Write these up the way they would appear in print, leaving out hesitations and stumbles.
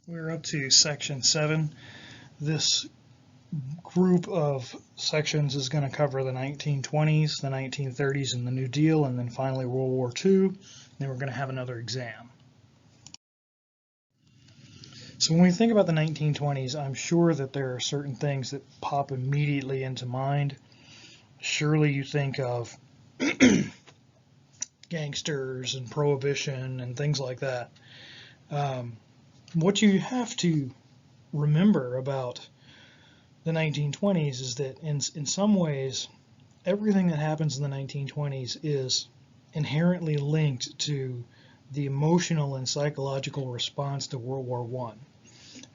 We're up to section 7. This group of sections is going to cover the 1920s, the 1930s, and the New Deal, and then finally World War II. Then we're going to have another exam. So when we think about the 1920s, I'm sure that there are certain things that pop immediately into mind. Surely you think of gangsters and prohibition and things like that. What you have to remember about the 1920s is that in some ways, everything that happens in the 1920s is inherently linked to the emotional and psychological response to World War I.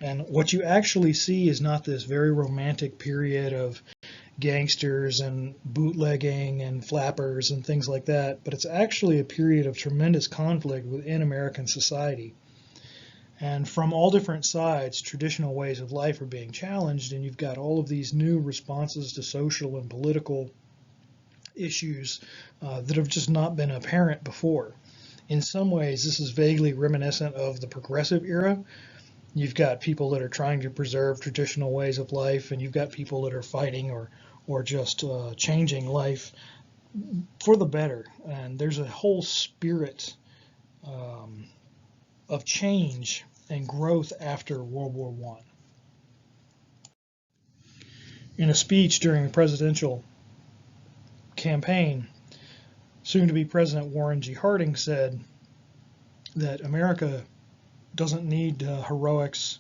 And what you actually see is not this very romantic period of gangsters and bootlegging and flappers and things like that, but it's actually a period of tremendous conflict within American society. And from all different sides, traditional ways of life are being challenged, and you've got all of these new responses to social and political issues that have just not been apparent before. In some ways, this is vaguely reminiscent of the progressive era. You've got people that are trying to preserve traditional ways of life, and you've got people that are fighting or just changing life for the better. And there's a whole spirit of change and growth after World War I. In a speech during the presidential campaign, soon-to-be President Warren G. Harding said that America doesn't need heroics.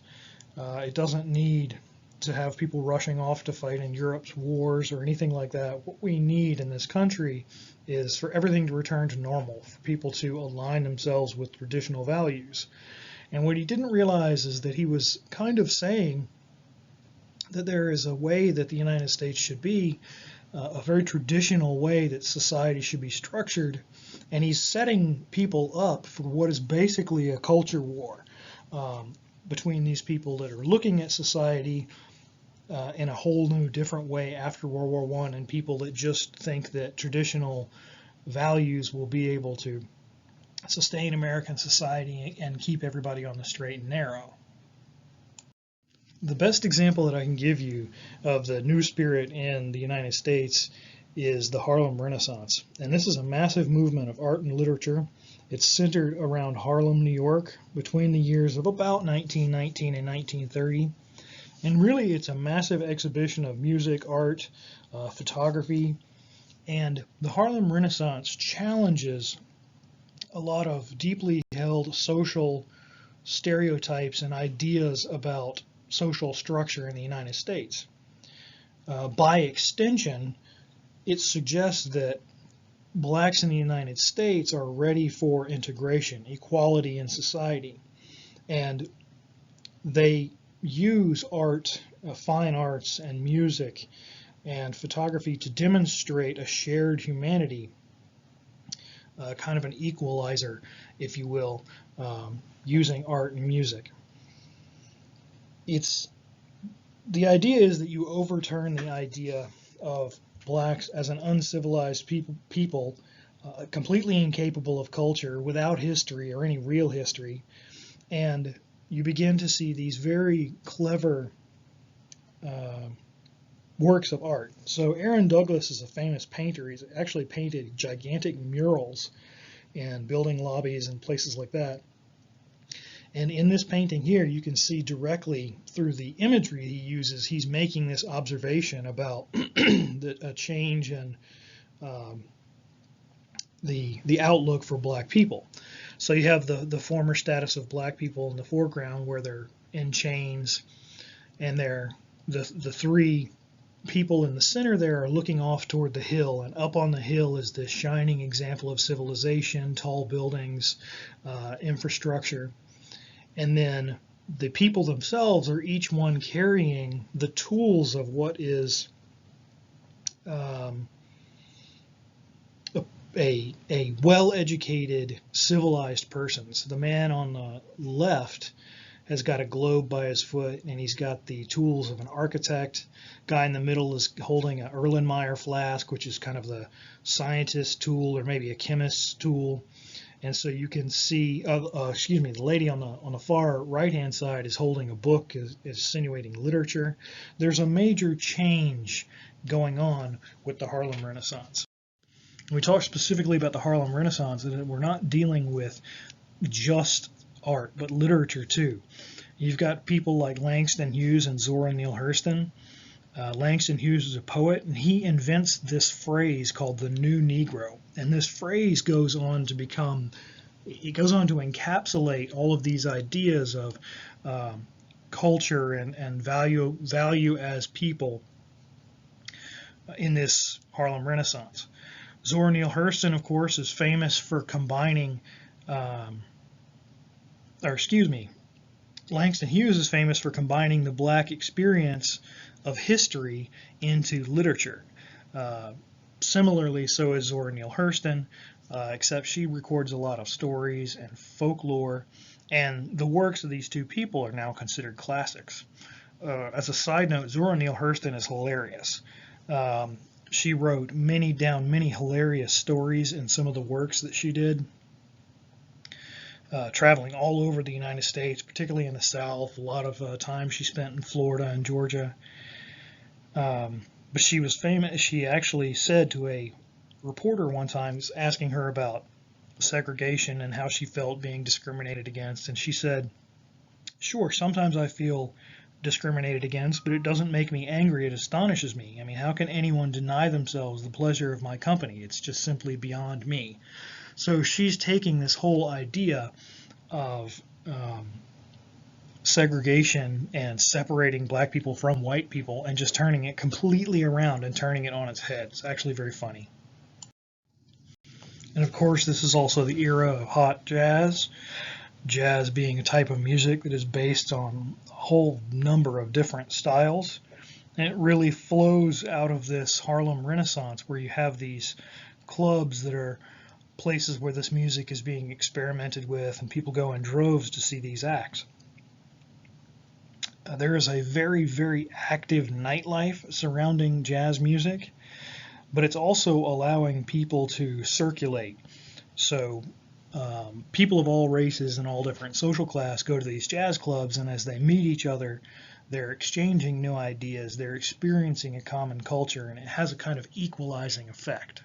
It doesn't need to have people rushing off to fight in Europe's wars or anything like that. What we need in this country is for everything to return to normal, for people to align themselves with traditional values. And what he didn't realize is that he was kind of saying that there is a way that the United States should be, a very traditional way that society should be structured, and he's setting people up for what is basically a culture war between these people that are looking at society in a whole new different way after World War I and people that just think that traditional values will be able to sustain American society and keep everybody on the straight and narrow. The best example that I can give you of the new spirit in the United States is the Harlem Renaissance. And this is a massive movement of art and literature. It's centered around Harlem, New York, between the years of about 1919 and 1930. And really, it's a massive exhibition of music, art, photography. And the Harlem Renaissance challenges a lot of deeply held social stereotypes and ideas about social structure in the United States. By extension, it suggests that blacks in the United States are ready for integration, equality in society, and they use art, fine arts, and music and photography to demonstrate a shared humanity, kind of an equalizer, if you will, using art and music. The idea is that you overturn the idea of blacks as an uncivilized people completely incapable of culture, without history or any real history, and you begin to see these very clever works of art. So Aaron Douglas is a famous painter. He's actually painted gigantic murals in building lobbies and places like that. And in this painting here, you can see directly through the imagery he uses, he's making this observation about a change in the outlook for black people. So you have the former status of black people in the foreground, where they're in chains, and the three people in the center there are looking off toward the hill, and up on the hill is this shining example of civilization, tall buildings, infrastructure. And then the people themselves are each one carrying the tools of what is a well-educated, civilized person. So the man on the left has got a globe by his foot, and he's got the tools of an architect. Guy in the middle is holding an Erlenmeyer flask, which is kind of the scientist's tool, or maybe a chemist's tool. And so you can see, the lady on the far right-hand side is holding a book, is insinuating literature. There's a major change going on with the Harlem Renaissance. We talk specifically about the Harlem Renaissance, and we're not dealing with just art, but literature too. You've got people like Langston Hughes and Zora Neale Hurston. Langston Hughes is a poet, and he invents this phrase called the New Negro. And this phrase goes on to encapsulate all of these ideas of culture and value as people in this Harlem Renaissance. Zora Neale Hurston, of course, is famous for combining, Langston Hughes is famous for combining the black experience of history into literature. Similarly, so is Zora Neale Hurston, except she records a lot of stories and folklore, and the works of these two people are now considered classics. As a side note, Zora Neale Hurston is hilarious. She wrote many hilarious stories in some of the works that she did. Traveling all over the United States, particularly in the South. A lot of time she spent in Florida and Georgia. But she was famous. She actually said to a reporter one time, asking her about segregation and how she felt being discriminated against, and she said, "Sure, sometimes I feel discriminated against, but it doesn't make me angry. It astonishes me. I mean, how can anyone deny themselves the pleasure of my company? It's just simply beyond me." So she's taking this whole idea of segregation and separating black people from white people and just turning it completely around and turning it on its head. It's actually very funny. And of course, this is also the era of hot jazz. Jazz being a type of music that is based on a whole number of different styles. And it really flows out of this Harlem Renaissance, where you have these clubs that are places where this music is being experimented with, and people go in droves to see these acts. There is a very active nightlife surrounding jazz music, but it's also allowing people to circulate. So people of all races and all different social class go to these jazz clubs, and as they meet each other, they're exchanging new ideas, they're experiencing a common culture, and it has a kind of equalizing effect.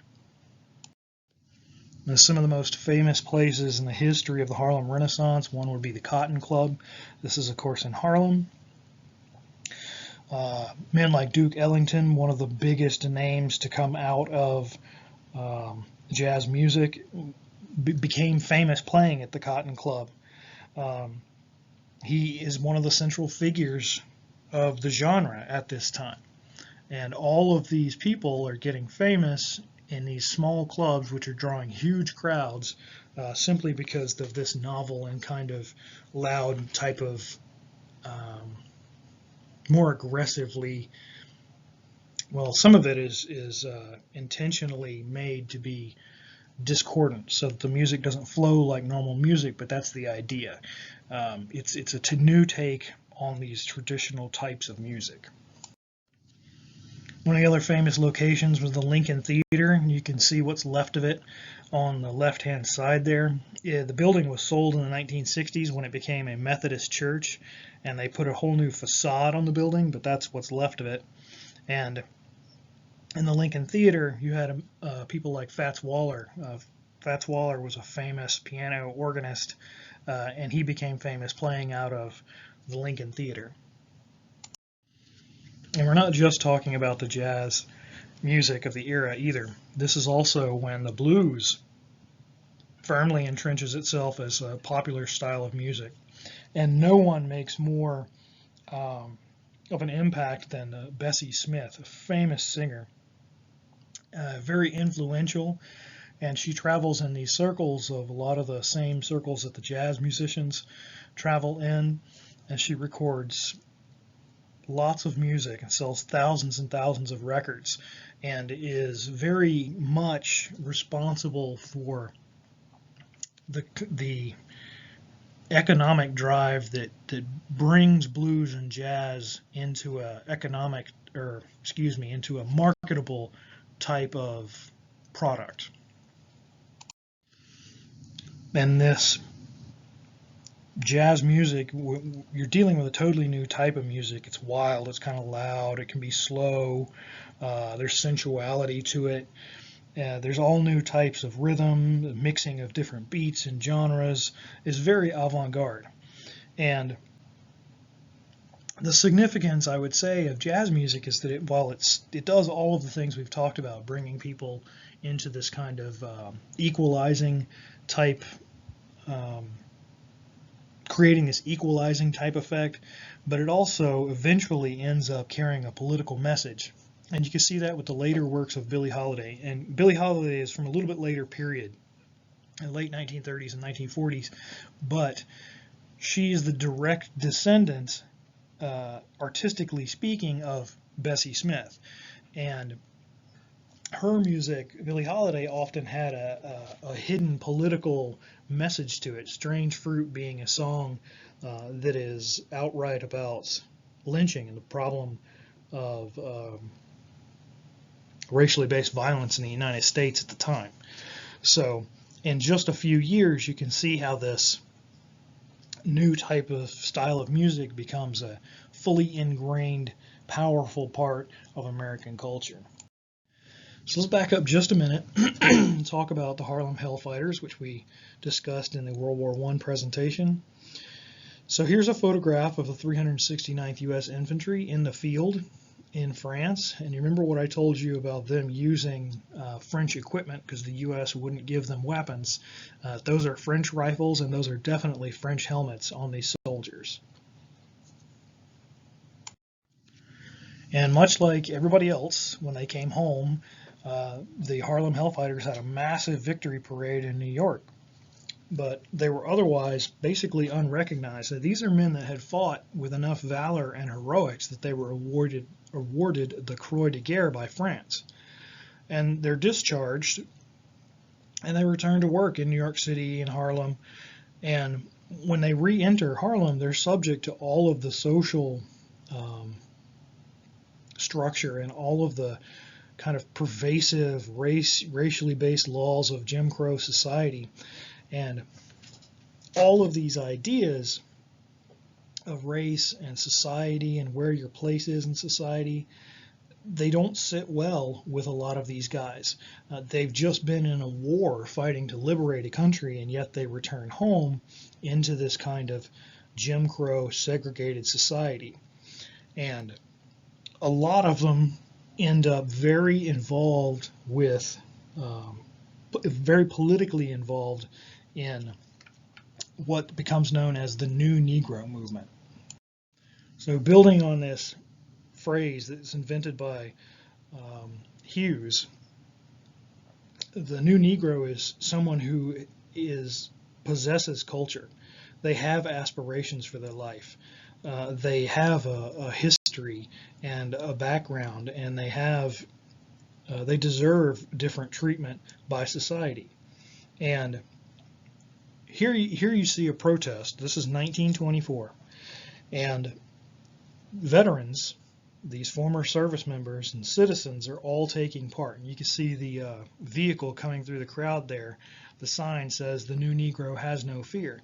And some of the most famous places in the history of the Harlem Renaissance, one would be the Cotton Club. This is, of course, in Harlem. Men like Duke Ellington, one of the biggest names to come out of jazz music, became famous playing at the Cotton Club. He is one of the central figures of the genre at this time. And all of these people are getting famous in these small clubs, which are drawing huge crowds, simply because of this novel and kind of loud type of more aggressively, well, some of it is intentionally made to be discordant so that the music doesn't flow like normal music, but that's the idea. It's a new take on these traditional types of music. One of the other famous locations was the Lincoln Theater. You can see what's left of it on the left-hand side there. Yeah, the building was sold in the 1960s when it became a Methodist church, and they put a whole new facade on the building, but that's what's left of it. And in the Lincoln Theater, you had people like Fats Waller. Fats Waller was a famous piano organist, and he became famous playing out of the Lincoln Theater. And we're not just talking about the jazz music of the era either. This is also when the blues firmly entrenches itself as a popular style of music. And no one makes more of an impact than Bessie Smith, a famous singer, very influential, and she travels in these circles of a lot of the same circles that the jazz musicians travel in, and she records lots of music and sells thousands and thousands of records, and is very much responsible for the economic drive that brings blues and jazz into into a marketable type of product. And this jazz music, you're dealing with a totally new type of music. It's wild, it's kind of loud, it can be slow, there's sensuality to it. There's all new types of rhythm, the mixing of different beats and genres is very avant-garde. And the significance, I would say, of jazz music is that while it does all of the things we've talked about, bringing people into this kind of equalizing type, um, creating this equalizing type effect, but it also eventually ends up carrying a political message. And you can see that with the later works of Billie Holiday. And Billie Holiday is from a little bit later period, in the late 1930s and 1940s, but she is the direct descendant, artistically speaking, of Bessie Smith. And her music, Billie Holiday, often had a hidden political message to it. Strange Fruit being a song that is outright about lynching and the problem of racially based violence in the United States at the time. So in just a few years, you can see how this new type of style of music becomes a fully ingrained, powerful part of American culture. So let's back up just a minute and talk about the Harlem Hellfighters, which we discussed in the World War I presentation. So here's a photograph of the 369th U.S. Infantry in the field in France. And you remember what I told you about them using French equipment because the U.S. wouldn't give them weapons. Those are French rifles, and those are definitely French helmets on these soldiers. And much like everybody else, when they came home, the Harlem Hellfighters had a massive victory parade in New York. But they were otherwise basically unrecognized. So these are men that had fought with enough valor and heroics that they were awarded the Croix de Guerre by France. And they're discharged, and they return to work in New York City and Harlem. And when they re-enter Harlem, they're subject to all of the social structure and all of the kind of pervasive racially based laws of Jim Crow society. And all of these ideas of race and society and where your place is in society, they don't sit well with a lot of these guys. They've just been in a war fighting to liberate a country, and yet they return home into this kind of Jim Crow segregated society. And a lot of them end up very involved with, very politically involved in what becomes known as the New Negro movement. So building on this phrase that's invented by Hughes, the New Negro is someone who possesses culture. They have aspirations for their life. They have a history and a background, and they deserve different treatment by society. And here you see a protest. This is 1924, and veterans, these former service members and citizens, are all taking part. And you can see the vehicle coming through the crowd there. The sign says, "The New Negro has no fear."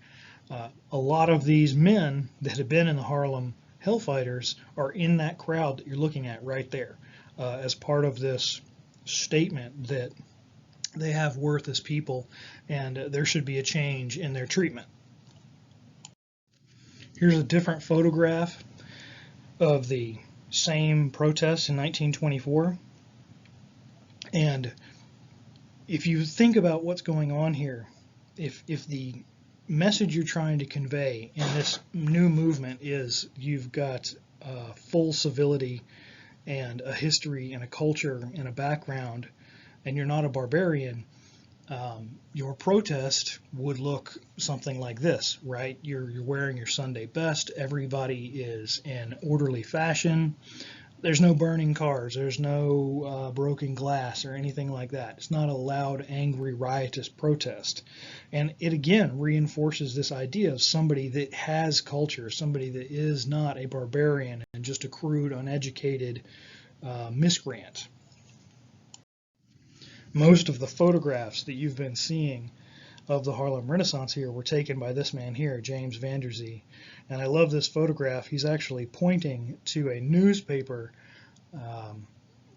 A lot of these men that have been in the Harlem Hellfighters are in that crowd that you're looking at right there, as part of this statement that they have worth as people and there should be a change in their treatment. Here's a different photograph of the same protest in 1924. And if you think about what's going on here, if the message you're trying to convey in this new movement is you've got full civility and a history and a culture and a background, and you're not a barbarian, your protest would look something like this, right? You're wearing your Sunday best. Everybody is in orderly fashion. There's no burning cars. There's no broken glass or anything like that. It's not a loud, angry, riotous protest. And it again reinforces this idea of somebody that has culture, somebody that is not a barbarian and just a crude, uneducated miscreant. Most of the photographs that you've been seeing of the Harlem Renaissance here were taken by this man here, James Van Der Zee. And I love this photograph. He's actually pointing to a newspaper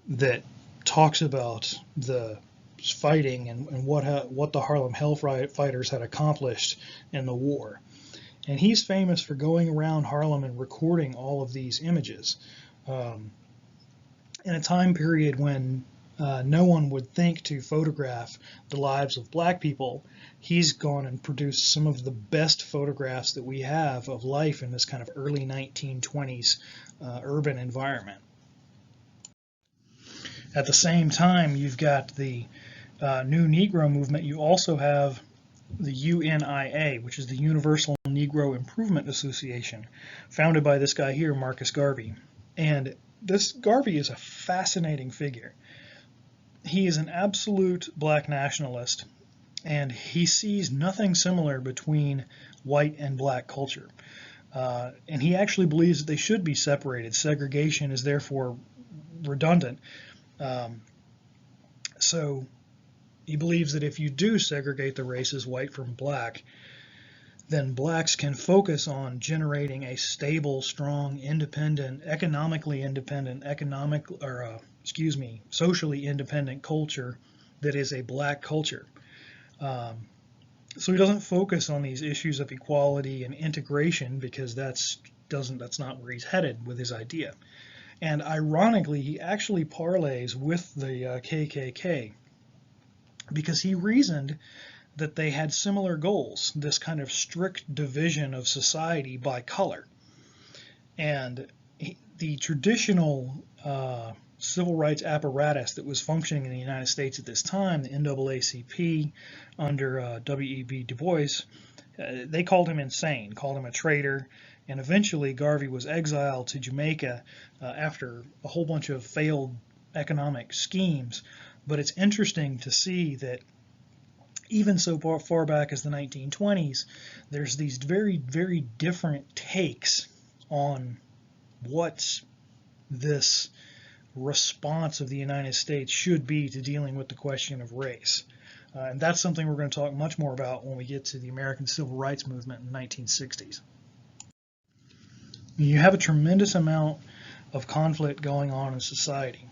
that talks about the fighting and what the Harlem Hellfighters had accomplished in the war. And he's famous for going around Harlem and recording all of these images. In a time period when no one would think to photograph the lives of black people, he's gone and produced some of the best photographs that we have of life in this kind of early 1920s urban environment. At the same time, you've got the New Negro movement. You also have the UNIA, which is the Universal Negro Improvement Association, founded by this guy here, Marcus Garvey. And this Garvey is a fascinating figure. He is an absolute black nationalist, and he sees nothing similar between white and black culture. And he actually believes that they should be separated. Segregation is therefore redundant. So he believes that if you do segregate the races, white from black, then blacks can focus on generating a stable, strong, independent, socially independent culture that is a black culture. So he doesn't focus on these issues of equality and integration, because that's not where he's headed with his idea. And ironically, he actually parlays with the KKK, because he reasoned that they had similar goals, this kind of strict division of society by color. And the traditional civil rights apparatus that was functioning in the United States at this time, the NAACP under W.E.B. Du Bois, they called him insane, called him a traitor, and eventually Garvey was exiled to Jamaica after a whole bunch of failed economic schemes. But it's interesting to see that even so far back as the 1920s, there's these very, very different takes on what this response of the United States should be to dealing with the question of race. And that's something we're going to talk much more about when we get to the American Civil Rights Movement in the 1960s. You have a tremendous amount of conflict going on in society.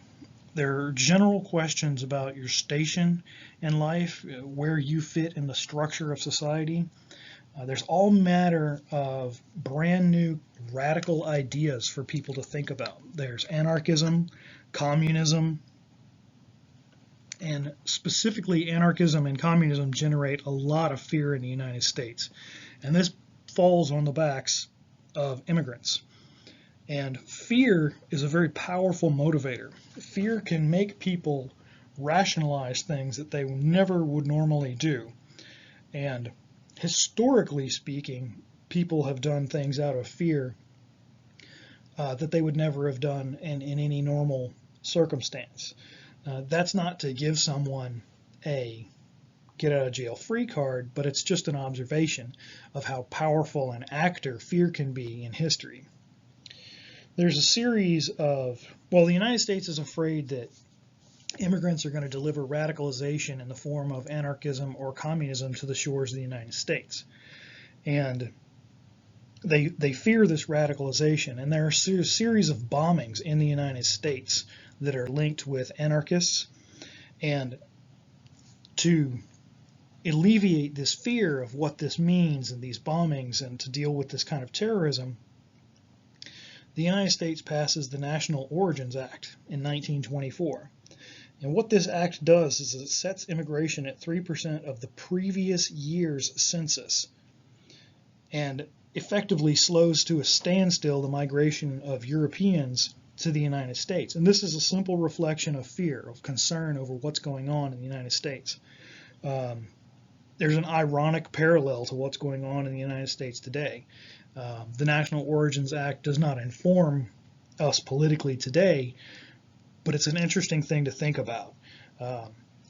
There are general questions about your station in life, where you fit in the structure of society. There's all matter of brand new radical ideas for people to think about. There's anarchism, communism, and specifically anarchism and communism generate a lot of fear in the United States. And this falls on the backs of immigrants. And fear is a very powerful motivator. Fear can make people rationalize things that they never would normally do. And historically speaking, people have done things out of fear that they would never have done in any normal circumstance. That's not to give someone a get out of jail free card, but it's just an observation of how powerful an actor fear can be in history. There's a series of, the United States is afraid that immigrants are going to deliver radicalization in the form of anarchism or communism to the shores of the United States. And they fear this radicalization. And there are a series of bombings in the United States that are linked with anarchists. And to alleviate this fear of what this means and these bombings, and to deal with this kind of terrorism, the United States passes the National Origins Act in 1924. And what this act does is it sets immigration at 3% of the previous year's census, and effectively slows to a standstill the migration of Europeans to the United States. And this is a simple reflection of fear, of concern over what's going on in the United States. There's an ironic parallel to what's going on in the United States today. The National Origins Act does not inform us politically today, but it's an interesting thing to think about,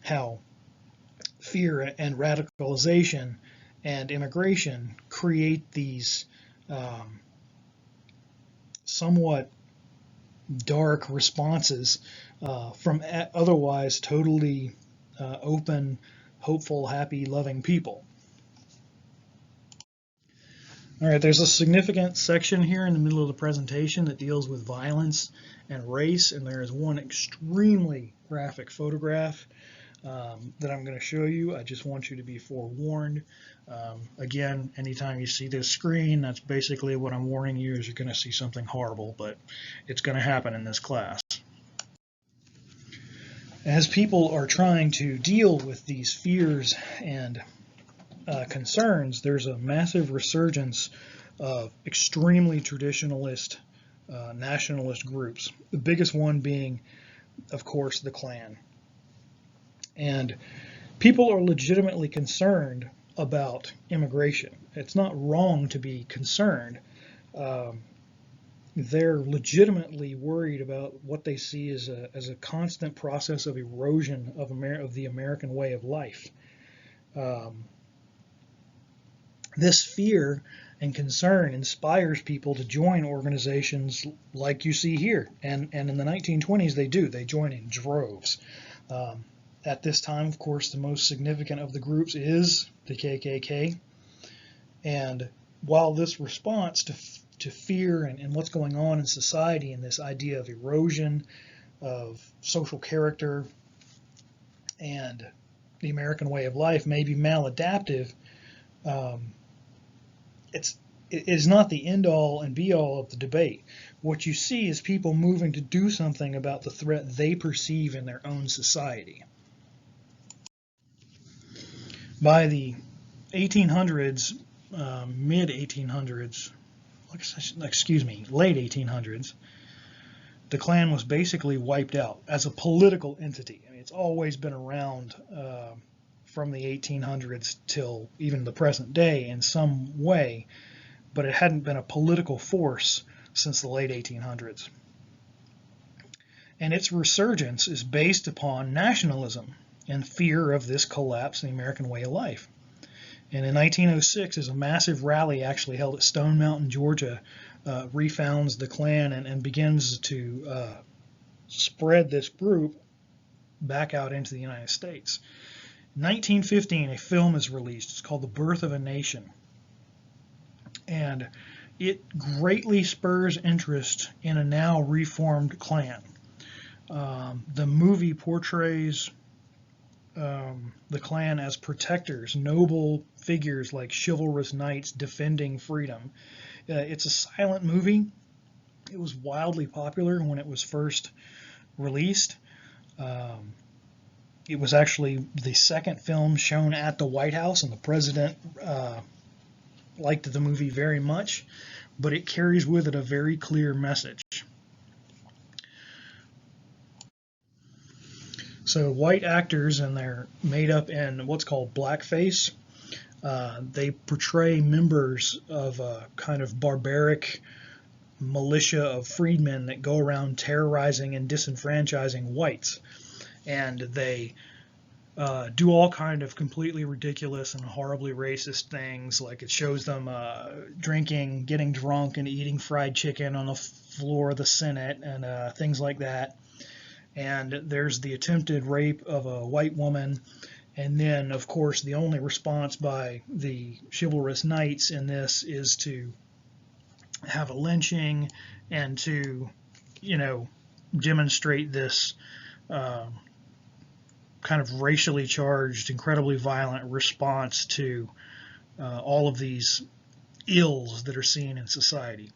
how fear and radicalization and immigration create these somewhat dark responses from otherwise totally open, hopeful, happy, loving people. All right, there's a significant section here in the middle of the presentation that deals with violence and race, and there is one extremely graphic photograph that I'm going to show you. I just want you to be forewarned. Again, anytime you see this screen, that's basically what I'm warning you is you're going to see something horrible, but it's going to happen in this class. As people are trying to deal with these fears and concerns, there's a massive resurgence of extremely traditionalist nationalist groups. The biggest one being, of course, the Klan. And people are legitimately concerned about immigration. It's not wrong to be concerned. They're legitimately worried about what they see as a constant process of erosion of the American way of life. This fear and concern inspires people to join organizations like you see here. And in the 1920s, they do. They join in droves. At this time, of course, the most significant of the groups is the KKK. And while this response to fear and what's going on in society and this idea of erosion of social character and the American way of life may be maladaptive, it is not the end-all and be-all of the debate. What you see is people moving to do something about the threat they perceive in their own society. By the 1800s, mid-1800s, late 1800s, the Klan was basically wiped out as a political entity. I mean, it's always been around from the 1800s till even the present day in some way, but it hadn't been a political force since the late 1800s. And its resurgence is based upon nationalism and fear of this collapse in the American way of life. And in 1906, as a massive rally actually held at Stone Mountain, Georgia, refounds the Klan and begins to spread this group back out into the United States. In 1915, a film is released. It's called The Birth of a Nation. And it greatly spurs interest in a now reformed Klan. The movie portrays the Klan as protectors, noble figures like chivalrous knights defending freedom. It's a silent movie. It was wildly popular when it was first released. It was actually the second film shown at the White House, and the president liked the movie very much, but it carries with it a very clear message. So white actors, and they're made up in what's called blackface. They portray members of a kind of barbaric militia of freedmen that go around terrorizing and disenfranchising whites. And they do all kind of completely ridiculous and horribly racist things, like it shows them drinking, getting drunk, and eating fried chicken on the floor of the Senate, and things like that. And there's the attempted rape of a white woman, and then, of course, the only response by the chivalrous knights in this is to have a lynching and to, demonstrate this kind of racially charged, incredibly violent response to all of these ills that are seen in society.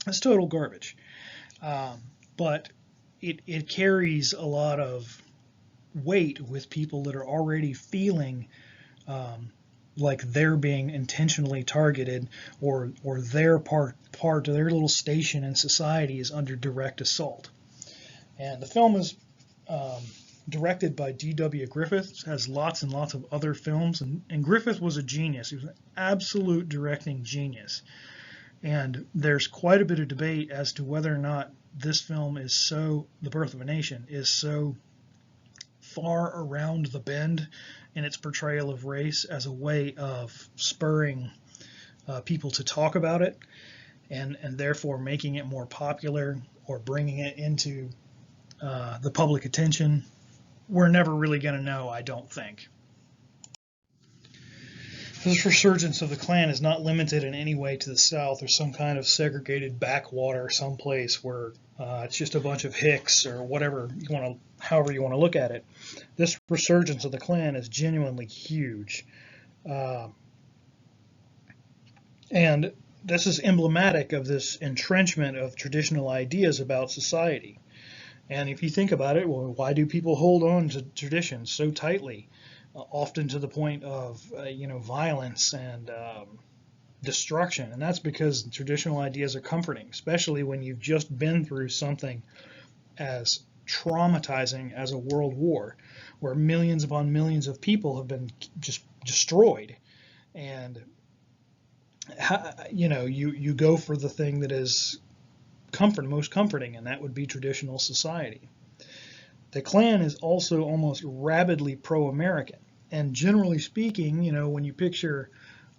It's total garbage. But it carries a lot of weight with people that are already feeling like they're being intentionally targeted, or their part of their little station in society is under direct assault. And the film is directed by D.W. Griffith. It has lots and lots of other films, and Griffith was a genius. He was an absolute directing genius. And there's quite a bit of debate as to whether or not this film is so, The Birth of a Nation, is so far around the bend in its portrayal of race as a way of spurring people to talk about it, and therefore making it more popular or bringing it into the public attention. We're never really going to know, I don't think. This resurgence of the Klan is not limited in any way to the South or some kind of segregated backwater someplace where it's just a bunch of hicks or whatever you want to, however you want to look at it. This resurgence of the Klan is genuinely huge. And this is emblematic of this entrenchment of traditional ideas about society. And if you think about it, well, why do people hold on to traditions so tightly, often to the point of violence and destruction? And that's because traditional ideas are comforting, especially when you've just been through something as traumatizing as a world war, where millions upon millions of people have been just destroyed. And you go for the thing that is most comforting, and that would be traditional society. The Klan is also almost rabidly pro-American, and generally speaking, when you picture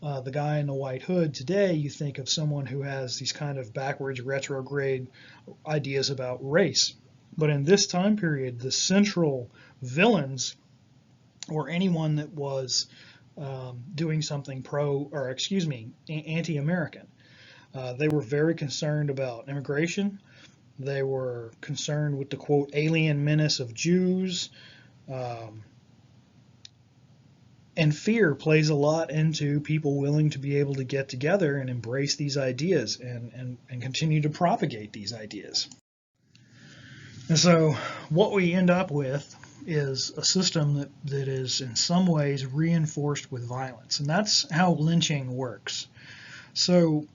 the guy in the white hood today, you think of someone who has these kind of backwards, retrograde ideas about race. But in this time period, the central villains, or anyone that was doing something anti-American. They were very concerned about immigration. They were concerned with the, quote, alien menace of Jews. And fear plays a lot into people willing to be able to get together and embrace these ideas and continue to propagate these ideas. And so what we end up with is a system that is in some ways reinforced with violence. And that's how lynching works. So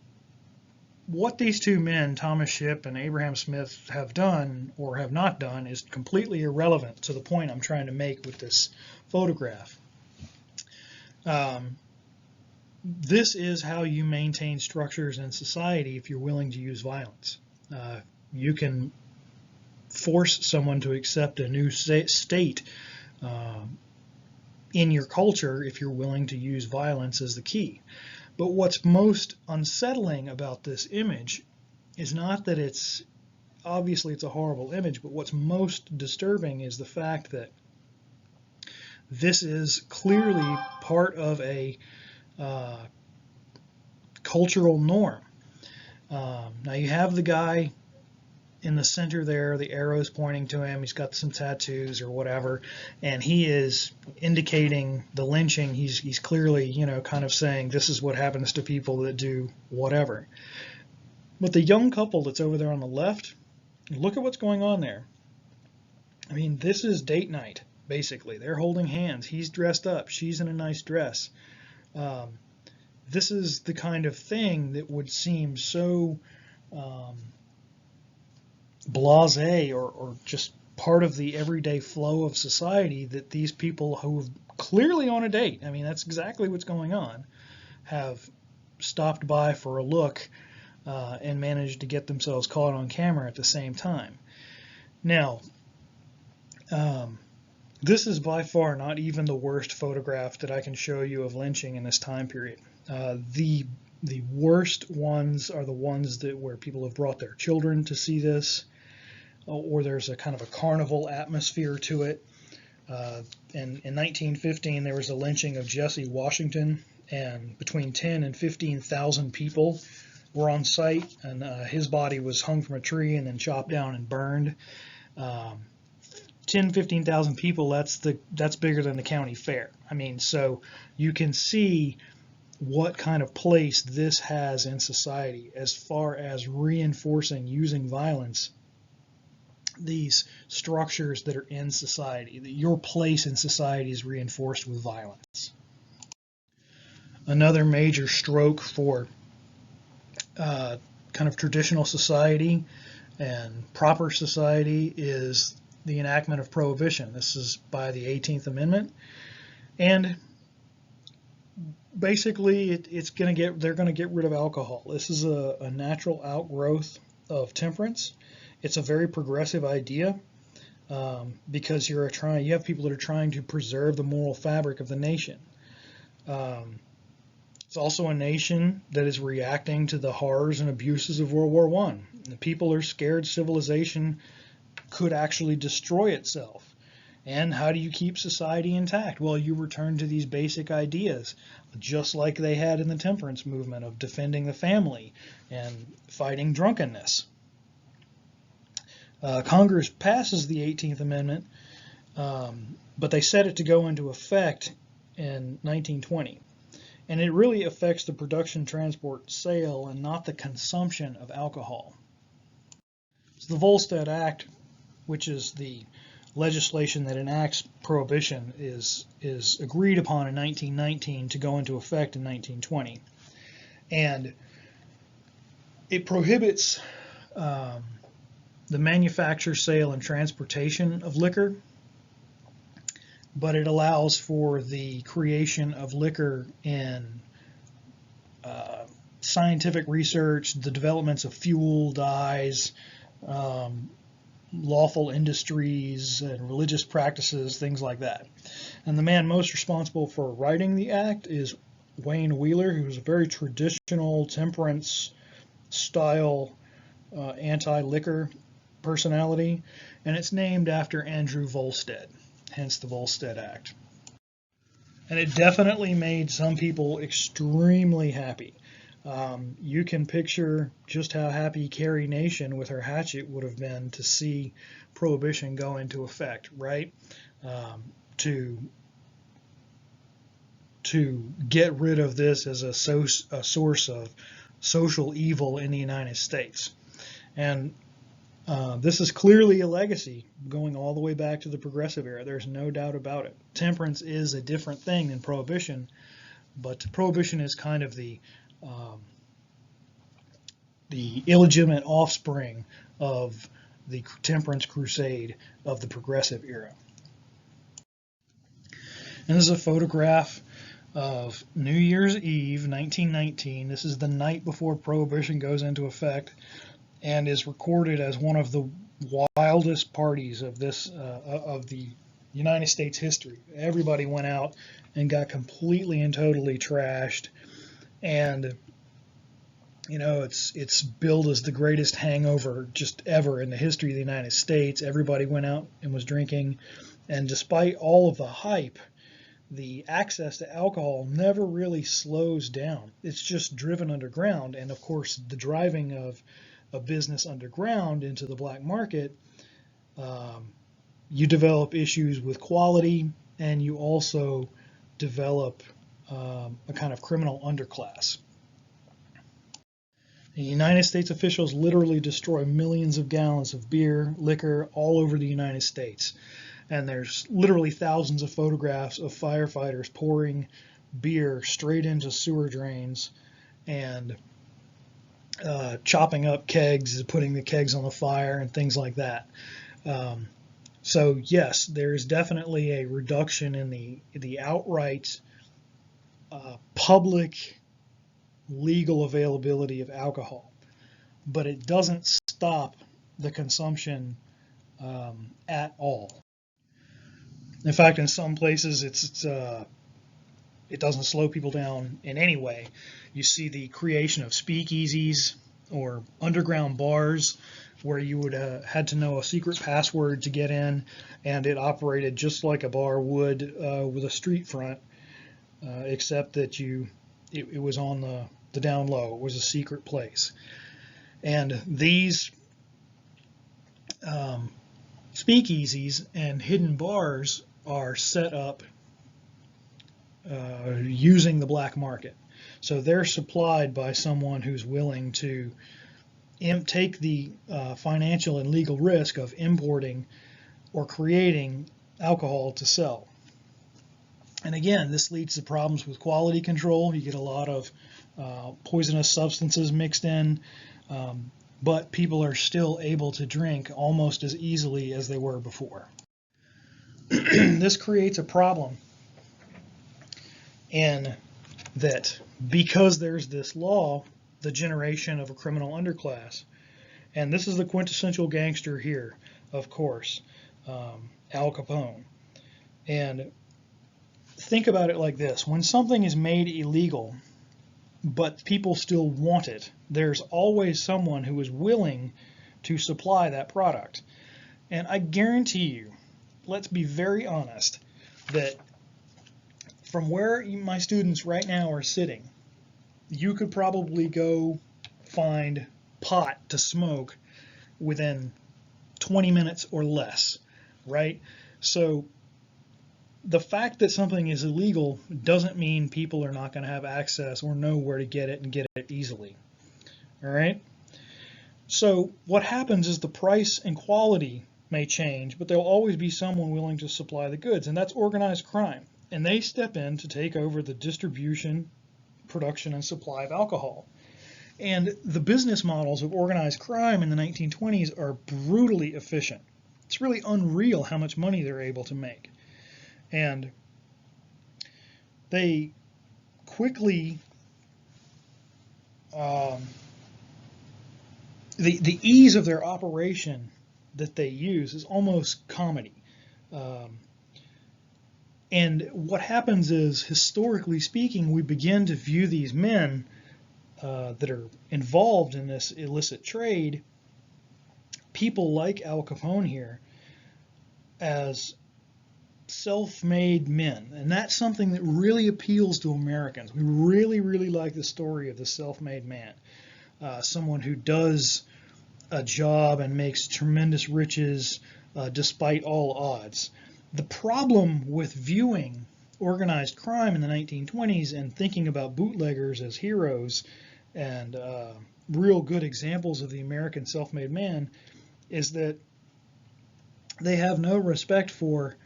what these two men, Thomas Shipp and Abraham Smith, have done or have not done is completely irrelevant to the point I'm trying to make with this photograph. This is how you maintain structures in society if you're willing to use violence. You can force someone to accept a new state in your culture if you're willing to use violence as the key. But what's most unsettling about this image is not that it's a horrible image, but what's most disturbing is the fact that this is clearly part of a cultural norm. Now you have the guy in the center there, the arrow's pointing to him, he's got some tattoos or whatever, and he is indicating the lynching. He's clearly, kind of saying this is what happens to people that do whatever. But the young couple that's over there on the left, look at what's going on there. I mean, this is date night, basically. They're holding hands. He's dressed up. She's in a nice dress. This is the kind of thing that would seem so blasé or just part of the everyday flow of society that these people who are clearly on a date, I mean, that's exactly what's going on, have stopped by for a look and managed to get themselves caught on camera at the same time. Now, this is by far not even the worst photograph that I can show you of lynching in this time period. The worst ones are the ones where people have brought their children to see this, or there's a kind of a carnival atmosphere to it. In 1915, there was a lynching of Jesse Washington, and between 10 and 15,000 people were on site, and his body was hung from a tree and then chopped down and burned. 15,000 people, that's bigger than the county fair. I mean, so you can see what kind of place this has in society as far as reinforcing using violence these structures that are in society, that your place in society is reinforced with violence. Another major stroke for kind of traditional society and proper society is the enactment of prohibition. This is by the 18th Amendment, and basically they're going to get rid of alcohol. This is a natural outgrowth of temperance. It's a very progressive idea because you have people that are trying to preserve the moral fabric of the nation. It's also a nation that is reacting to the horrors and abuses of World War I. The people are scared civilization could actually destroy itself. And how do you keep society intact? Well, you return to these basic ideas, just like they had in the temperance movement of defending the family and fighting drunkenness. Congress passes the 18th Amendment, but they set it to go into effect in 1920. And it really affects the production, transport, sale, and not the consumption of alcohol. So the Volstead Act, which is the legislation that enacts prohibition, is agreed upon in 1919 to go into effect in 1920. And it prohibits the manufacture, sale, and transportation of liquor, but it allows for the creation of liquor in scientific research, the developments of fuel, dyes, lawful industries, and religious practices, things like that. And the man most responsible for writing the act is Wayne Wheeler, who was a very traditional temperance style anti-liquor personality, and it's named after Andrew Volstead, hence the Volstead Act. And it definitely made some people extremely happy. You can picture just how happy Carrie Nation with her hatchet would have been to see prohibition go into effect, right? To get rid of this as a source of social evil in the United States. And this is clearly a legacy going all the way back to the Progressive era. There's no doubt about it. Temperance is a different thing than prohibition, but prohibition is kind of the illegitimate offspring of the temperance crusade of the Progressive era. And this is a photograph of New Year's Eve, 1919. This is the night before prohibition goes into effect, and is recorded as one of the wildest parties of the United States history. Everybody went out and got completely and totally trashed, and it's billed as the greatest hangover just ever in the history of the United States. Everybody went out and was drinking, and despite all of the hype, the access to alcohol never really slows down. It's just driven underground, and of course the driving of a business underground into the black market, you develop issues with quality, and you also develop a kind of criminal underclass. The United States officials literally destroy millions of gallons of beer, liquor all over the United States. And there's literally thousands of photographs of firefighters pouring beer straight into sewer drains and chopping up kegs, putting the kegs on the fire, and things like that. So yes, there's definitely a reduction in the outright public legal availability of alcohol, but it doesn't stop the consumption at all. In fact, in some places it doesn't slow people down in any way. You see the creation of speakeasies or underground bars where you would had to know a secret password to get in, and it operated just like a bar would with a street front, except that it was on the down low. It was a secret place. And these speakeasies and hidden bars are set up using the black market. So they're supplied by someone who's willing to take the financial and legal risk of importing or creating alcohol to sell. And again, this leads to problems with quality control. You get a lot of poisonous substances mixed in, but people are still able to drink almost as easily as they were before. This creates a problem in that because there's this law, the generation of a criminal underclass, and this is the quintessential gangster here, of course, Al Capone. And think about it like this: when something is made illegal but people still want it, there's always someone who is willing to supply that product. And I guarantee you, let's be very honest that from where my students right now are sitting, you could probably go find pot to smoke within 20 minutes or less, right? So the fact that something is illegal doesn't mean people are not going to have access or know where to get it and get it easily. All right? So what happens is the price and quality may change, but there'll always be someone willing to supply the goods, and that's organized crime. And they step in to take over the distribution, production, and supply of alcohol. And the business models of organized crime in the 1920s are brutally efficient. It's really unreal how much money they're able to make. And they quickly, the ease of their operation that they use is almost comedy. And what happens is, historically speaking, we begin to view these men that are involved in this illicit trade, people like Al Capone here, as self-made men. And that's something that really appeals to Americans. We really, really like the story of the self-made man. Someone who does a job and makes tremendous riches despite all odds. The problem with viewing organized crime in the 1920s and thinking about bootleggers as heroes and real good examples of the American self-made man is that they have no respect for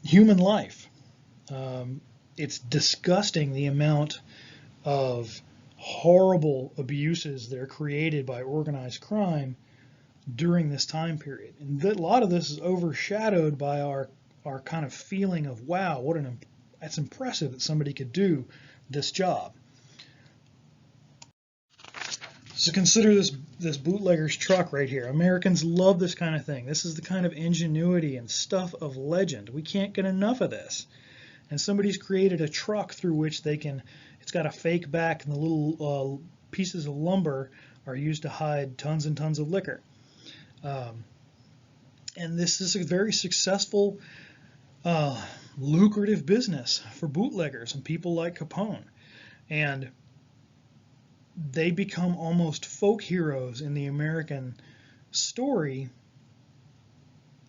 human life. It's disgusting the amount of horrible abuses that are created by organized crime during this time period. And a lot of this is overshadowed by our kind of feeling of, wow, that's impressive that somebody could do this job. So consider this bootlegger's truck right here. Americans love this kind of thing. This is the kind of ingenuity and stuff of legend. We can't get enough of this. And somebody's created a truck through which it's got a fake back, and the little pieces of lumber are used to hide tons and tons of liquor. And this is a very successful, lucrative business for bootleggers and people like Capone. And they become almost folk heroes in the American story,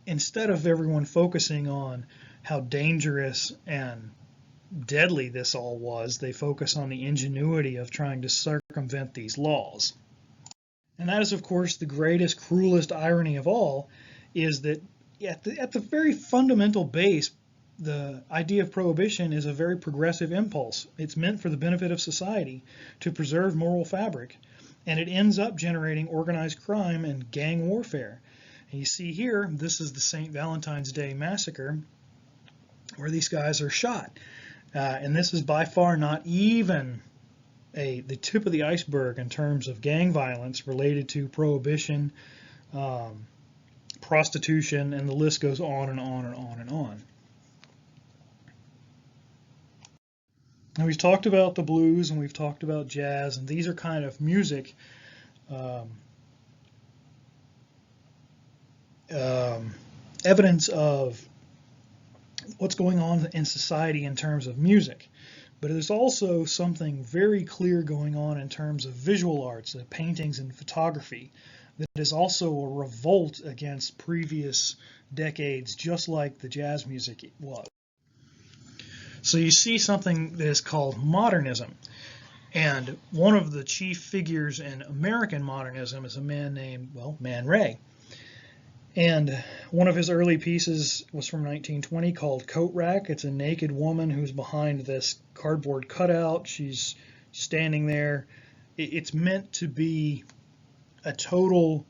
instead of everyone focusing on how dangerous and deadly this all was. They focus on the ingenuity of trying to circumvent these laws. And that is, of course, the greatest, cruelest irony of all, is that at the very fundamental base, the idea of prohibition is a very progressive impulse. It's meant for the benefit of society, to preserve moral fabric, and it ends up generating organized crime and gang warfare. And you see here, this is the St. Valentine's Day massacre, where these guys are shot. And this is by far not even the tip of the iceberg in terms of gang violence related to prohibition, prostitution, and the list goes on and on and on and on. Now, we've talked about the blues and we've talked about jazz, and these are kind of music evidence of what's going on in society in terms of music. But there's also something very clear going on in terms of visual arts, paintings and photography, that is also a revolt against previous decades, just like the jazz music was. So you see something that is called modernism. And one of the chief figures in American modernism is a man named, Man Ray. And one of his early pieces was from 1920 called Coat Rack. It's a naked woman who's behind this cardboard cutout. She's standing there. It's meant to be a total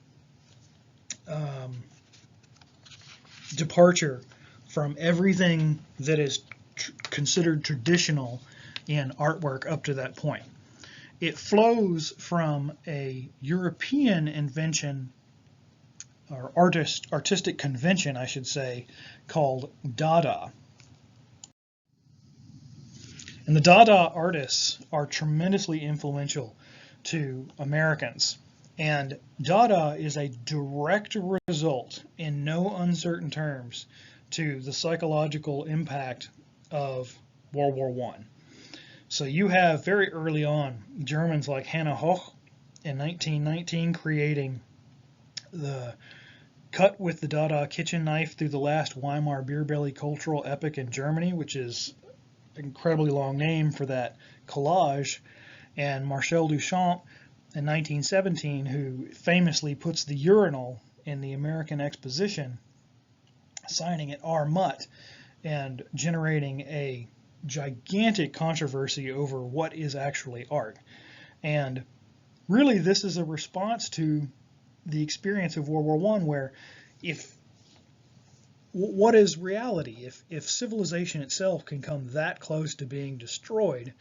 departure from everything that is considered traditional in artwork up to that point. It flows from a European invention, or artistic convention, I should say, called Dada. And the Dada artists are tremendously influential to Americans. And Dada is a direct result, in no uncertain terms, to the psychological impact of World War I. So you have very early on Germans like Hannah Hoch in 1919 creating the cut with the Dada kitchen knife through the last Weimar beer belly cultural epic in Germany, which is an incredibly long name for that collage, and Marcel Duchamp in 1917, who famously puts the urinal in the American Exposition, signing it R. Mutt, and generating a gigantic controversy over what is actually art. And really, this is a response to the experience of World War I, where what is reality? If civilization itself can come that close to being destroyed,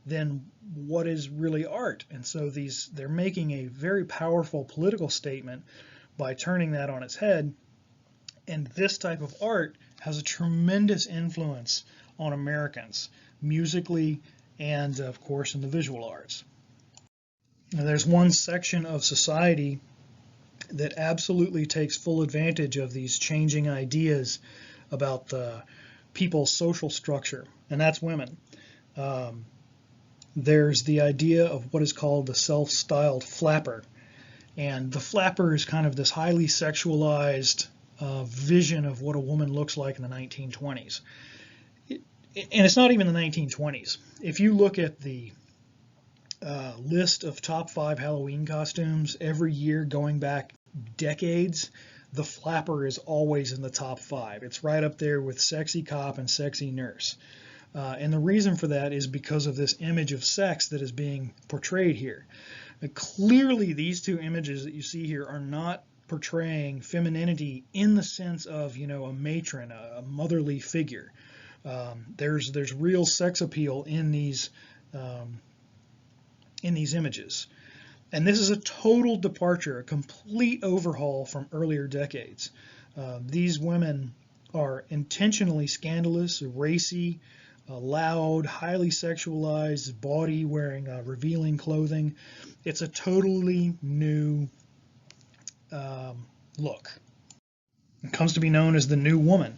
then what is really art? And so they're making a very powerful political statement by turning that on its head. And this type of art has a tremendous influence on Americans, musically and, of course, in the visual arts. Now, there's one section of society that absolutely takes full advantage of these changing ideas about the people's social structure, and that's women. There's the idea of what is called the self-styled flapper. And the flapper is kind of this highly sexualized vision of what a woman looks like in the 1920s. And it's not even the 1920s. If you look at the list of top 5 Halloween costumes every year going back decades, the flapper is always in the top 5. It's right up there with sexy cop and sexy nurse. And the reason for that is because of this image of sex that is being portrayed here. Clearly, these two images that you see here are not portraying femininity in the sense of, a matron, a motherly figure. There's real sex appeal in these images. And this is a total departure, a complete overhaul from earlier decades. These women are intentionally scandalous, racy, loud, highly sexualized, body wearing revealing clothing. It's a totally new look. It comes to be known as the new woman.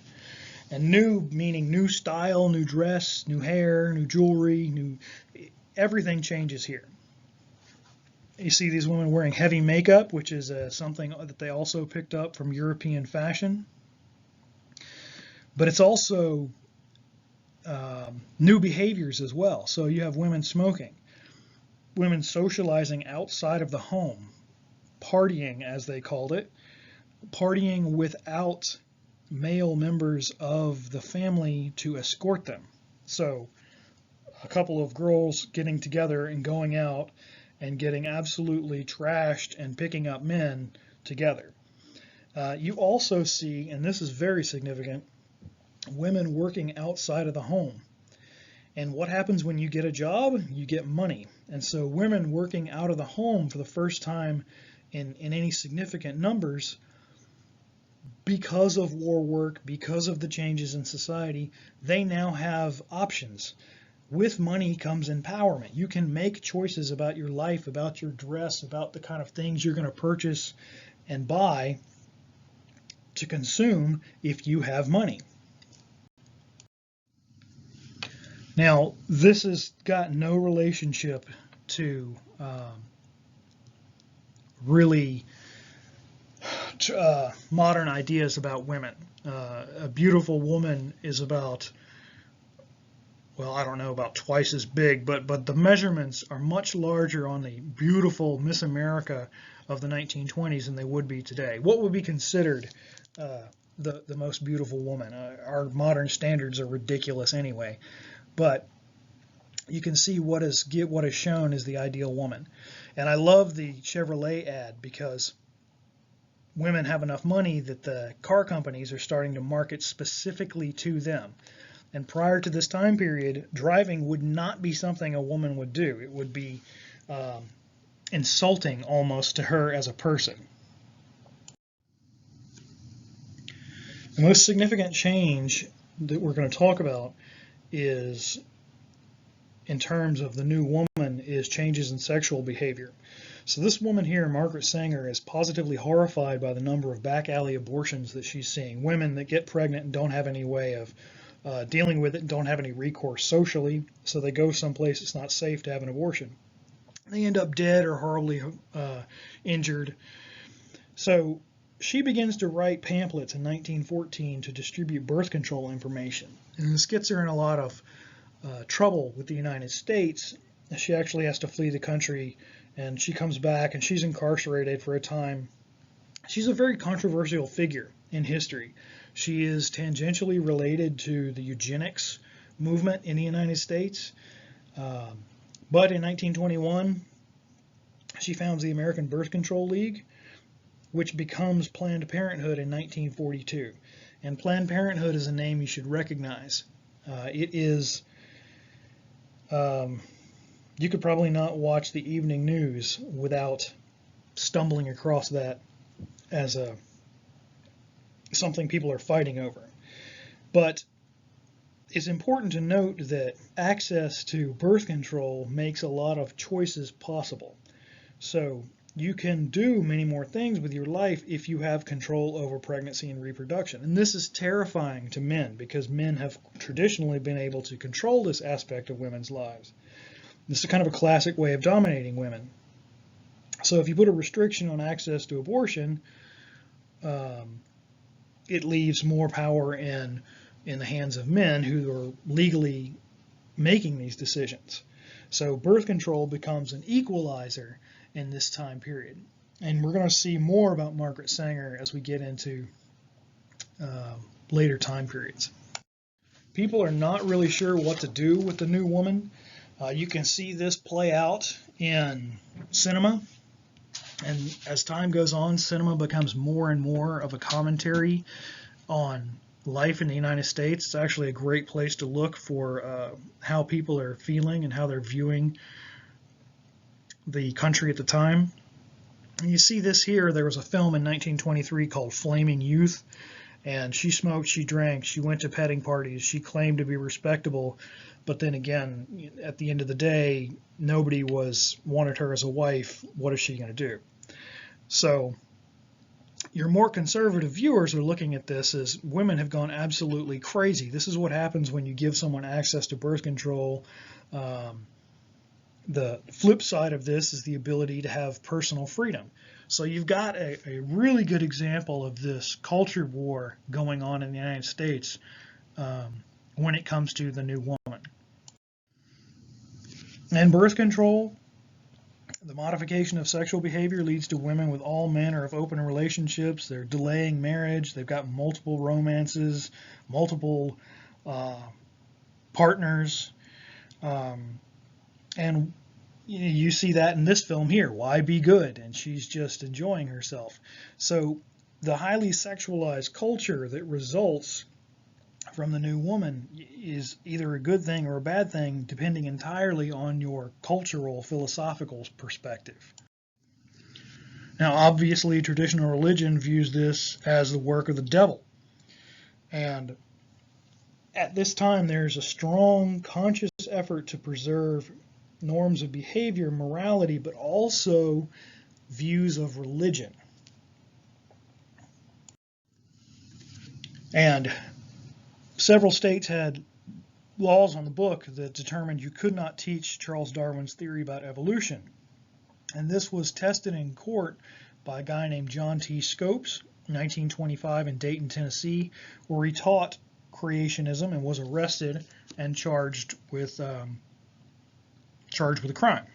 And new meaning new style, new dress, new hair, new jewelry, everything changes here. You see these women wearing heavy makeup, which is something that they also picked up from European fashion. But it's also new behaviors as well. So you have women smoking, women socializing outside of the home, partying, as they called it, partying without male members of the family to escort them. So a couple of girls getting together and going out and getting absolutely trashed and picking up men together. You also see, and this is very significant, women working outside of the home. And what happens when you get a job? You get money. And so women working out of the home for the first time in any significant numbers, because of war work, because of the changes in society, they now have options. With money comes empowerment. You can make choices about your life, about your dress, about the kind of things you're going to purchase and buy to consume if you have money. Now, this has got no relationship to really modern ideas about women. A beautiful woman is about, well, I don't know, about twice as big, but the measurements are much larger on the beautiful Miss America of the 1920s than they would be today. What would be considered the most beautiful woman? Our modern standards are ridiculous anyway. But you can see what is shown as the ideal woman. And I love the Chevrolet ad because women have enough money that the car companies are starting to market specifically to them. And prior to this time period, driving would not be something a woman would do. It would be insulting almost to her as a person. The most significant change that we're going to talk about is, in terms of the new woman, is changes in sexual behavior. So this woman here, Margaret Sanger, is positively horrified by the number of back alley abortions that she's seeing. Women that get pregnant and don't have any way of dealing with it and don't have any recourse socially, so they go someplace it's not safe to have an abortion. They end up dead or horribly injured. So she begins to write pamphlets in 1914 to distribute birth control information. And this gets her in a lot of trouble with the United States. She actually has to flee the country, and she comes back and she's incarcerated for a time. She's a very controversial figure in history. She is tangentially related to the eugenics movement in the United States. But in 1921, she founds the American Birth Control League, which becomes Planned Parenthood in 1942. And Planned Parenthood is a name you should recognize. It is, you could probably not watch the evening news without stumbling across that as something people are fighting over. But it's important to note that access to birth control makes a lot of choices possible. So you can do many more things with your life if you have control over pregnancy and reproduction. And this is terrifying to men because men have traditionally been able to control this aspect of women's lives. This is kind of a classic way of dominating women. So if you put a restriction on access to abortion, it leaves more power in the hands of men who are legally making these decisions. So birth control becomes an equalizer in this time period. And we're going to see more about Margaret Sanger as we get into later time periods. People are not really sure what to do with the new woman. You can see this play out in cinema. And as time goes on, cinema becomes more and more of a commentary on life in the United States. It's actually a great place to look for how people are feeling and how they're viewing the country at the time. And you see this here. There was a film in 1923 called Flaming Youth, and she smoked, she drank, she went to petting parties, she claimed to be respectable, but then again, at the end of the day, nobody wanted her as a wife. What is she going to do? So your more conservative viewers are looking at this as women have gone absolutely crazy. This is what happens when you give someone access to birth control. The flip side of this is the ability to have personal freedom. So you've got a really good example of this culture war going on in the United States when it comes to the new woman. And birth control, the modification of sexual behavior leads to women with all manner of open relationships. They're delaying marriage. They've got multiple romances, multiple partners. And you see that in this film here. Why be good? And she's just enjoying herself. So the highly sexualized culture that results from the new woman is either a good thing or a bad thing, depending entirely on your cultural, philosophical perspective. Now, obviously, traditional religion views this as the work of the devil. And at this time, there's a strong, conscious effort to preserve norms of behavior, morality, but also views of religion. And several states had laws on the book that determined you could not teach Charles Darwin's theory about evolution. And this was tested in court by a guy named John T. Scopes in 1925 in Dayton, Tennessee, where he taught creationism and was arrested and charged with a crime.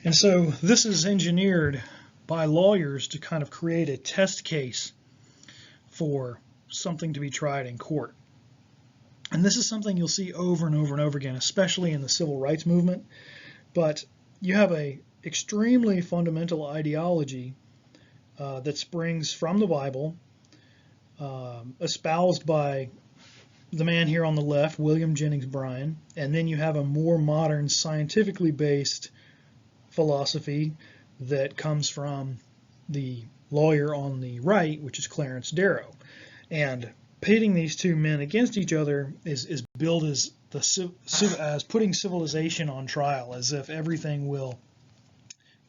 And so this is engineered by lawyers to kind of create a test case for something to be tried in court. And this is something you'll see over and over and over again, especially in the civil rights movement. But you have a extremely fundamental ideology that springs from the Bible, espoused by the man here on the left, William Jennings Bryan, and then you have a more modern, scientifically based philosophy that comes from the lawyer on the right, which is Clarence Darrow. And pitting these two men against each other is billed as putting civilization on trial, as if everything will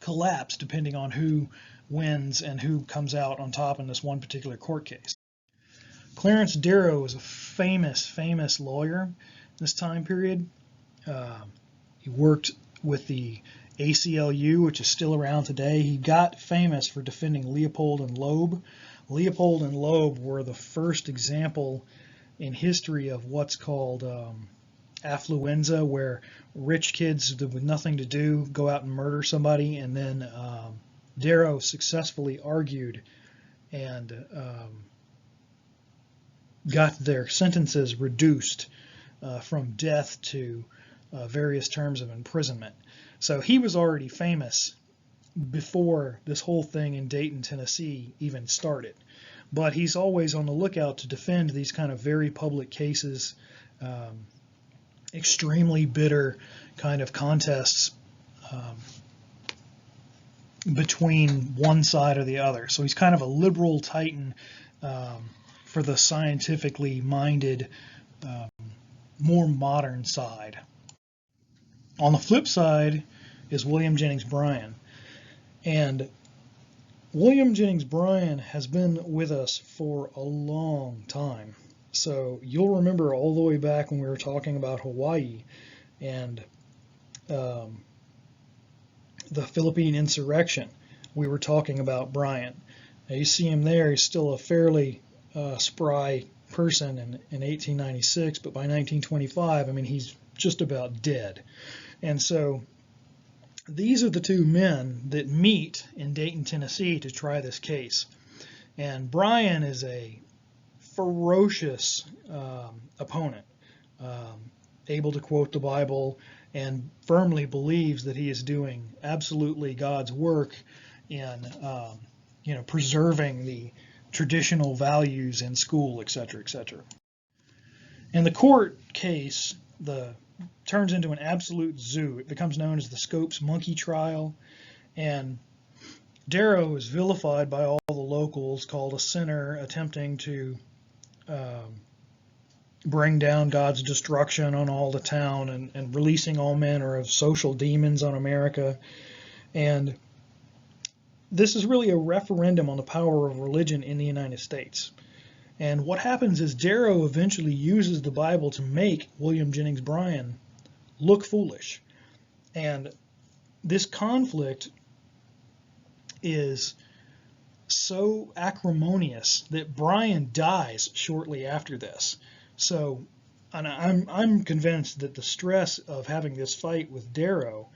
collapse depending on who wins and who comes out on top in this one particular court case. Clarence Darrow was a famous lawyer in this time period. He worked with the ACLU, which is still around today. He got famous for defending Leopold and Loeb. Leopold and Loeb were the first example in history of what's called affluenza, where rich kids with nothing to do go out and murder somebody, and then Darrow successfully argued and got their sentences reduced from death to various terms of imprisonment. So he was already famous before this whole thing in Dayton, Tennessee even started. But he's always on the lookout to defend these kind of very public cases, extremely bitter kind of contests between one side or the other. So he's kind of a liberal titan for the scientifically minded, more modern side. On the flip side is William Jennings Bryan. And William Jennings Bryan has been with us for a long time. So you'll remember all the way back when we were talking about Hawaii and the Philippine insurrection, we were talking about Bryan. Now you see him there, he's still a fairly spry person in 1896, but by 1925, I mean, he's just about dead. And so these are the two men that meet in Dayton, Tennessee to try this case. And Bryan is a ferocious opponent, able to quote the Bible and firmly believes that he is doing absolutely God's work in preserving the traditional values in school, etc., etc. And the court case turns into an absolute zoo. It becomes known as the Scopes Monkey Trial, and Darrow is vilified by all the locals, called a sinner attempting to bring down God's destruction on all the town and releasing all manner of social demons on America. And this is really a referendum on the power of religion in the United States. And what happens is Darrow eventually uses the Bible to make William Jennings Bryan look foolish. And this conflict is so acrimonious that Bryan dies shortly after this. So and I'm convinced that the stress of having this fight with Darrow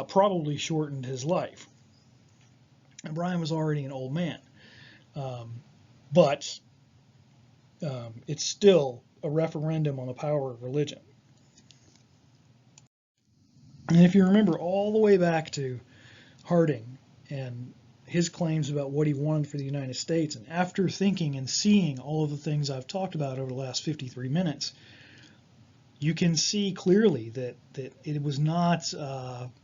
probably shortened his life. And Bryan was already an old man. But it's still a referendum on the power of religion. And if you remember all the way back to Harding and his claims about what he wanted for the United States, and after thinking and seeing all of the things I've talked about over the last 53 minutes, you can see clearly that it was not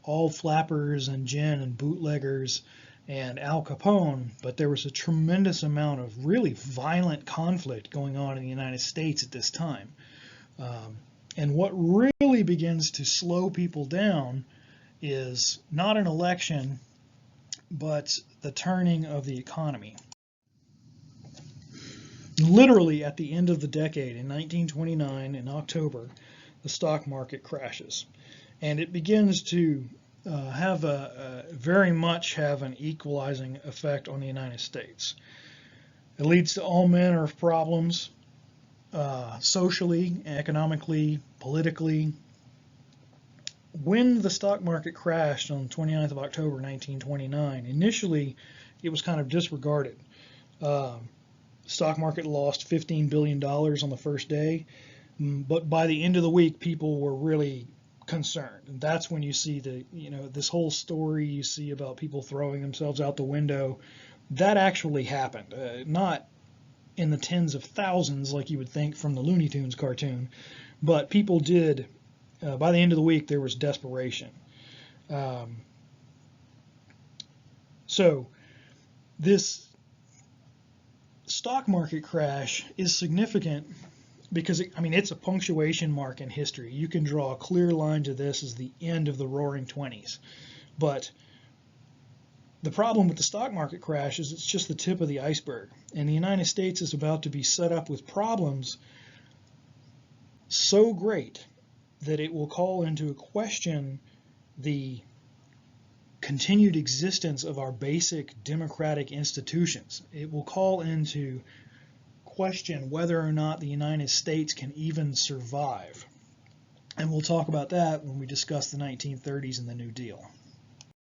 all flappers and gin and bootleggers and Al Capone, but there was a tremendous amount of really violent conflict going on in the United States at this time. And what really begins to slow people down is not an election, but the turning of the economy. Literally at the end of the decade, in 1929, in October, the stock market crashes. And it begins to very much have an equalizing effect on the United States. It leads to all manner of problems, socially, economically, politically. When the stock market crashed on the 29th of October 1929, initially it was kind of disregarded. Stock market lost $15 billion on the first day, but by the end of the week people were really concerned. And that's when you see this whole story you see about people throwing themselves out the window. That actually happened, not in the tens of thousands like you would think from the Looney Tunes cartoon, but people did. By the end of the week there was desperation. So this stock market crash is significant because it's a punctuation mark in history. You can draw a clear line to this as the end of the Roaring Twenties. But the problem with the stock market crash is it's just the tip of the iceberg. And the United States is about to be set up with problems so great that it will call into question the continued existence of our basic democratic institutions. It will call into question whether or not the United States can even survive. And we'll talk about that when we discuss the 1930s and the New Deal.